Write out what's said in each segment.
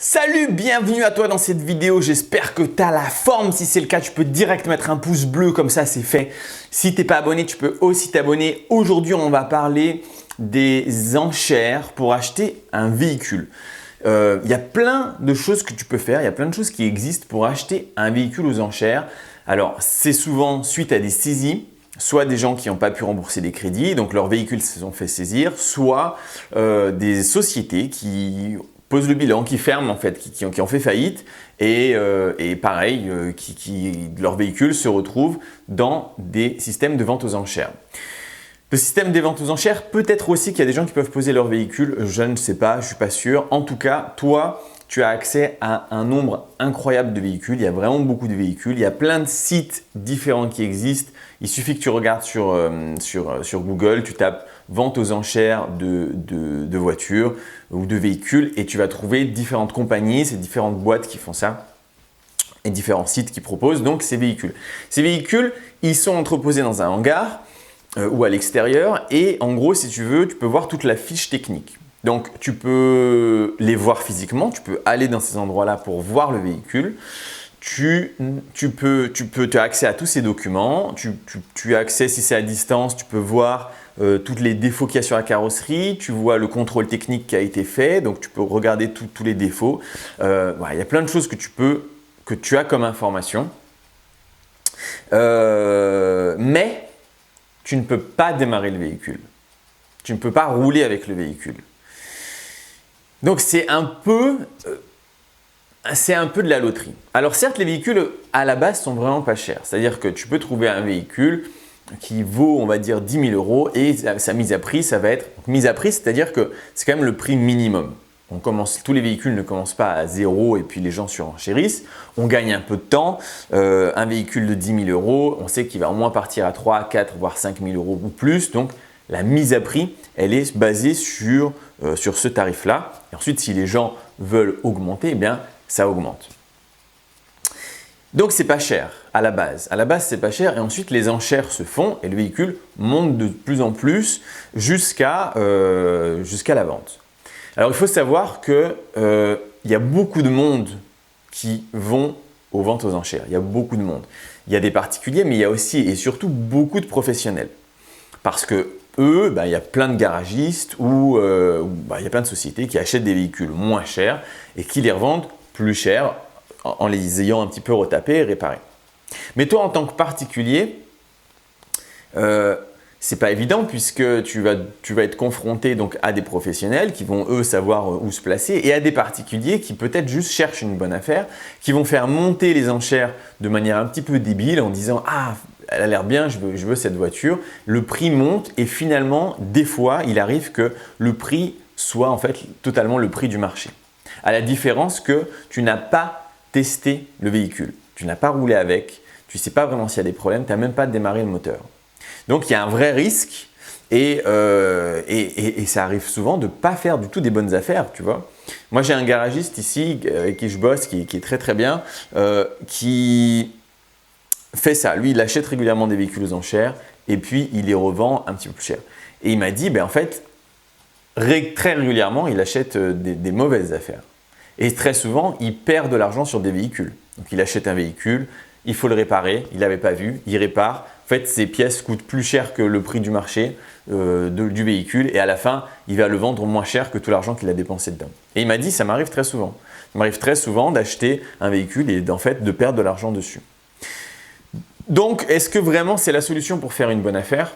Salut, bienvenue à toi dans cette vidéo, j'espère que tu as la forme. Si c'est le cas, tu peux direct mettre un pouce bleu, comme ça c'est fait. Si tu n'es pas abonné, tu peux aussi t'abonner. Aujourd'hui, on va parler des enchères pour acheter un véhicule. Il y a plein de choses que tu peux faire, il y a plein de choses qui existent pour acheter un véhicule aux enchères. Alors, c'est souvent suite à des saisies, soit des gens qui n'ont pas pu rembourser des crédits, donc leurs véhicules se sont fait saisir, soit des sociétés qui posent le bilan, qui ferment en fait, qui ont fait faillite et pareil, leurs véhicules se retrouvent dans des systèmes de vente aux enchères. Le système des ventes aux enchères, peut-être aussi qu'il y a des gens qui peuvent poser leur véhicule, je ne sais pas, je ne suis pas sûr. En tout cas, toi, tu as accès à un nombre incroyable de véhicules. Il y a vraiment beaucoup de véhicules. Il y a plein de sites différents qui existent. Il suffit que tu regardes sur Google, tu tapes vente aux enchères de voitures ou de véhicules et tu vas trouver différentes compagnies, ces différentes boîtes qui font ça et différents sites qui proposent donc ces véhicules. Ces véhicules, ils sont entreposés dans un hangar ou à l'extérieur et en gros, si tu veux, tu peux voir toute la fiche technique. Donc, tu peux les voir physiquement, tu peux aller dans ces endroits-là pour voir le véhicule. Tu as accès à tous ces documents, tu as accès, si c'est à distance, tu peux voir tous les défauts qu'il y a sur la carrosserie, tu vois le contrôle technique qui a été fait, donc tu peux regarder tous les défauts. Voilà, il y a plein de choses que tu as comme information, mais tu ne peux pas démarrer le véhicule. Tu ne peux pas rouler avec le véhicule. Donc, c'est un peu de la loterie. Alors certes, les véhicules à la base sont vraiment pas chers. C'est-à-dire que tu peux trouver un véhicule qui vaut, on va dire, 10 000 € et sa mise à prix, ça va être… Mise à prix, c'est-à-dire que c'est quand même le prix minimum. Tous les véhicules ne commencent pas à 0 et puis les gens surenchérissent. On gagne un peu de temps. Un véhicule de 10 000 €, on sait qu'il va au moins partir à 3, 4, voire 5 000 € ou plus. Donc, la mise à prix, elle est basée sur ce tarif-là. Et ensuite, si les gens veulent augmenter, eh bien, ça augmente. Donc, c'est pas cher à la base. À la base, c'est pas cher et ensuite, les enchères se font et le véhicule monte de plus en plus jusqu'à la vente. Alors, il faut savoir qu'il y a beaucoup de monde qui vont aux ventes aux enchères. Il y a beaucoup de monde. Il y a des particuliers, mais il y a aussi et surtout beaucoup de professionnels. Parce que eux, il y a plein de garagistes ou il y a plein de sociétés qui achètent des véhicules moins chers et qui les revendent plus cher en les ayant un petit peu retapés et réparés. Mais toi, en tant que particulier, c'est pas évident puisque tu vas être confronté donc à des professionnels qui vont eux savoir où se placer et à des particuliers qui peut-être juste cherchent une bonne affaire, qui vont faire monter les enchères de manière un petit peu débile en disant « Ah, elle a l'air bien, je veux cette voiture ». Le prix monte et finalement, des fois, il arrive que le prix soit en fait totalement le prix du marché. À la différence que tu n'as pas testé le véhicule, tu n'as pas roulé avec, tu ne sais pas vraiment s'il y a des problèmes, tu n'as même pas démarré le moteur. Donc, il y a un vrai risque et ça arrive souvent de ne pas faire du tout des bonnes affaires, tu vois. Moi, j'ai un garagiste ici avec qui je bosse, qui est très très bien, qui fait ça. Lui, il achète régulièrement des véhicules aux enchères et puis il les revend un petit peu plus cher. Et il m'a dit, en fait, très régulièrement, il achète des mauvaises affaires. Et très souvent, il perd de l'argent sur des véhicules. Donc, il achète un véhicule, il faut le réparer, il ne l'avait pas vu, il répare. En fait, ces pièces coûtent plus cher que le prix du marché du véhicule et à la fin, il va le vendre moins cher que tout l'argent qu'il a dépensé dedans. Et il m'a dit, ça m'arrive très souvent. Ça m'arrive très souvent d'acheter un véhicule et en fait de perdre de l'argent dessus. Donc, est-ce que vraiment c'est la solution pour faire une bonne affaire?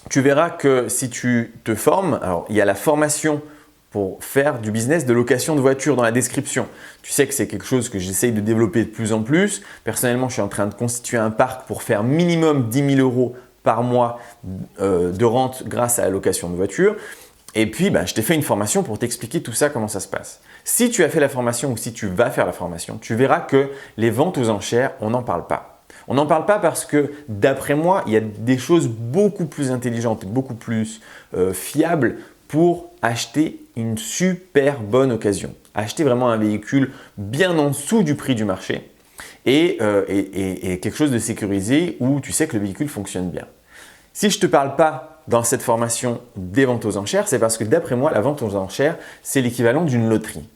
Tu verras que si tu te formes, alors il y a la formation pour faire du business de location de voitures dans la description. Tu sais que c'est quelque chose que j'essaye de développer de plus en plus. Personnellement, je suis en train de constituer un parc pour faire minimum 10 000 € par mois de rente grâce à la location de voitures. Et puis, je t'ai fait une formation pour t'expliquer tout ça, comment ça se passe. Si tu as fait la formation ou si tu vas faire la formation, tu verras que les ventes aux enchères, on n'en parle pas. On n'en parle pas parce que d'après moi, il y a des choses beaucoup plus intelligentes, beaucoup plus fiables pour acheter une super bonne occasion. Acheter vraiment un véhicule bien en dessous du prix du marché et quelque chose de sécurisé où tu sais que le véhicule fonctionne bien. Si je ne te parle pas dans cette formation des ventes aux enchères, c'est parce que d'après moi, la vente aux enchères, c'est l'équivalent d'une loterie.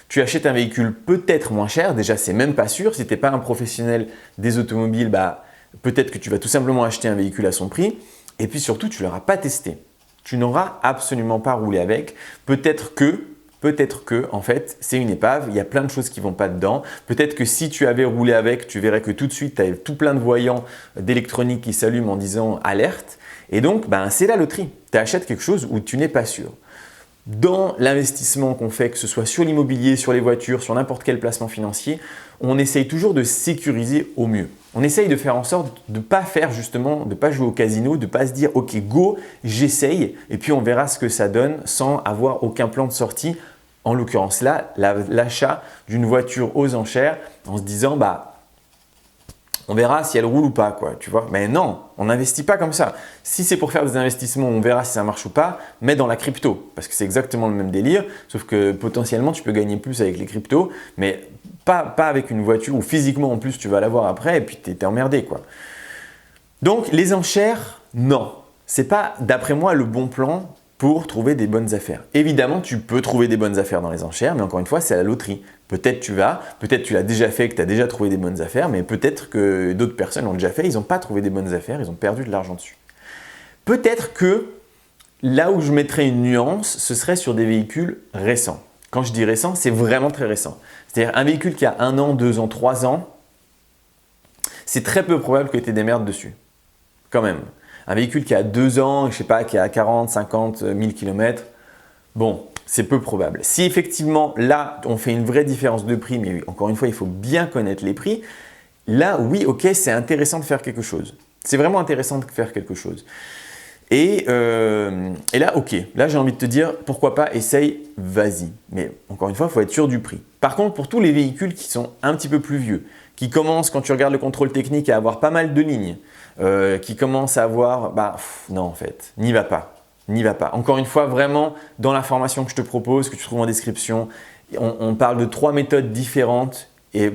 Tu achètes un véhicule peut-être moins cher, déjà c'est même pas sûr. Si tu n'es pas un professionnel des automobiles, peut-être que tu vas tout simplement acheter un véhicule à son prix. Et puis surtout, tu ne l'auras pas testé. Tu n'auras absolument pas roulé avec. Peut-être que, en fait, c'est une épave, il y a plein de choses qui ne vont pas dedans. Peut-être que si tu avais roulé avec, tu verrais que tout de suite, tu avais tout plein de voyants d'électronique qui s'allument en disant « alerte ». Et donc, c'est la loterie. Tu achètes quelque chose où tu n'es pas sûr. Dans l'investissement qu'on fait, que ce soit sur l'immobilier, sur les voitures, sur n'importe quel placement financier, on essaye toujours de sécuriser au mieux. On essaye de faire en sorte de ne pas faire justement, de ne pas jouer au casino, de ne pas se dire « ok, go, j'essaye et puis on verra ce que ça donne sans avoir aucun plan de sortie ». En l'occurrence là, l'achat d'une voiture aux enchères en se disant on verra si elle roule ou pas, quoi, tu vois. Mais non, on n'investit pas comme ça. Si c'est pour faire des investissements, on verra si ça marche ou pas, mais dans la crypto, parce que c'est exactement le même délire, sauf que potentiellement tu peux gagner plus avec les cryptos, mais pas avec une voiture où physiquement en plus tu vas l'avoir après et puis tu es emmerdé, quoi. Donc les enchères, non, c'est pas d'après moi le bon plan pour trouver des bonnes affaires. Évidemment, tu peux trouver des bonnes affaires dans les enchères, mais encore une fois, c'est la loterie. Peut-être tu l'as déjà fait, que tu as déjà trouvé des bonnes affaires, mais peut-être que d'autres personnes l'ont déjà fait, ils n'ont pas trouvé des bonnes affaires, ils ont perdu de l'argent dessus. Peut-être que là où je mettrais une nuance, ce serait sur des véhicules récents. Quand je dis récent, c'est vraiment très récent. C'est-à-dire un véhicule qui a 1 an, 2 ans, 3 ans, c'est très peu probable que tu aies des merdes dessus. Quand même. Un véhicule qui a 2 ans, je sais pas, qui a 40, 50 000 km, bon, c'est peu probable. Si effectivement, là, on fait une vraie différence de prix, mais encore une fois, il faut bien connaître les prix, là, oui, ok, c'est intéressant de faire quelque chose. C'est vraiment intéressant de faire quelque chose. Et là, ok, là, j'ai envie de te dire, pourquoi pas, essaye, vas-y. Mais encore une fois, il faut être sûr du prix. Par contre, pour tous les véhicules qui sont un petit peu plus vieux, qui commencent, quand tu regardes le contrôle technique, à avoir pas mal de lignes, qui commencent à avoir, non en fait, n'y va pas. N'y va pas. Encore une fois, vraiment, dans la formation que je te propose, que tu trouves en description, on parle de 3 méthodes différentes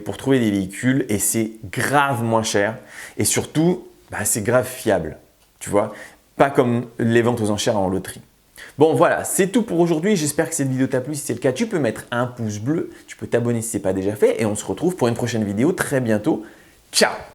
pour trouver des véhicules et c'est grave moins cher et surtout, c'est grave fiable. Tu vois, pas comme les ventes aux enchères en loterie. Bon voilà, c'est tout pour aujourd'hui. J'espère que cette vidéo t'a plu. Si c'est le cas, tu peux mettre un pouce bleu, tu peux t'abonner si ce n'est pas déjà fait et on se retrouve pour une prochaine vidéo très bientôt. Ciao!